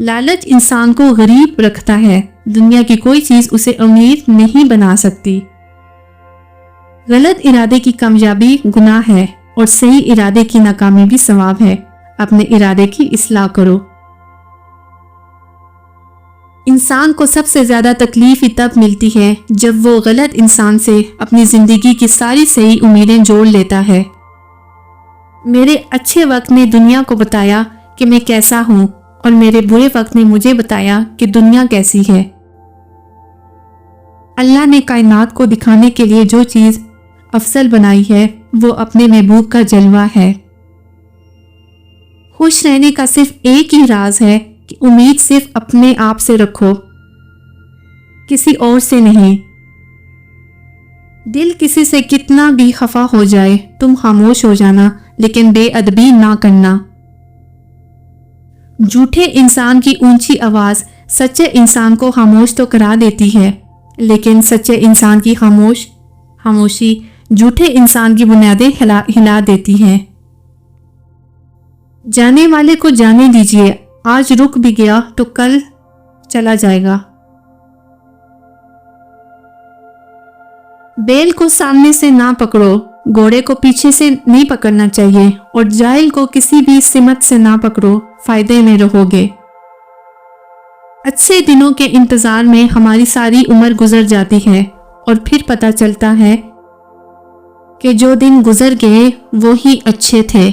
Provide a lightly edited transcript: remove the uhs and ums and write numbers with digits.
لالچ انسان کو غریب رکھتا ہے، دنیا کی کوئی چیز اسے امیر نہیں بنا سکتی۔ غلط ارادے کی کامیابی گناہ ہے اور صحیح ارادے کی ناکامی بھی ثواب ہے۔ اپنے ارادے کی اصلاح کرو۔ انسان کو سب سے زیادہ تکلیف تب ملتی ہے جب وہ غلط انسان سے اپنی زندگی کی ساری صحیح امیدیں جوڑ لیتا ہے۔ میرے اچھے وقت نے دنیا کو بتایا کہ میں کیسا ہوں، اور میرے برے وقت نے مجھے بتایا کہ دنیا کیسی ہے۔ اللہ نے کائنات کو دکھانے کے لیے جو چیز افضل بنائی ہے وہ اپنے محبوب کا جلوہ ہے۔ خوش رہنے کا صرف ایک ہی راز ہے کہ امید صرف اپنے آپ سے رکھو، کسی اور سے نہیں۔ دل کسی سے کتنا بھی خفا ہو جائے تم خاموش ہو جانا، لیکن بے ادبی نہ کرنا۔ جھوٹے انسان کی اونچی آواز سچے انسان کو خاموش تو کرا دیتی ہے، لیکن سچے انسان کی خاموشی جھوٹے انسان کی بنیادیں ہلا دیتی ہے۔ جانے والے کو جانے دیجیے، آج رک بھی گیا تو کل چلا جائے گا۔ بیل کو سامنے سے نہ پکڑو، گھوڑے کو پیچھے سے نہیں پکڑنا چاہیے، اور جاہل کو کسی بھی سمت سے نہ پکڑو، فائدے میں رہو گے۔ اچھے دنوں کے انتظار میں ہماری ساری عمر گزر جاتی ہے، اور پھر پتہ چلتا ہے کہ جو دن گزر گئے وہی اچھے تھے۔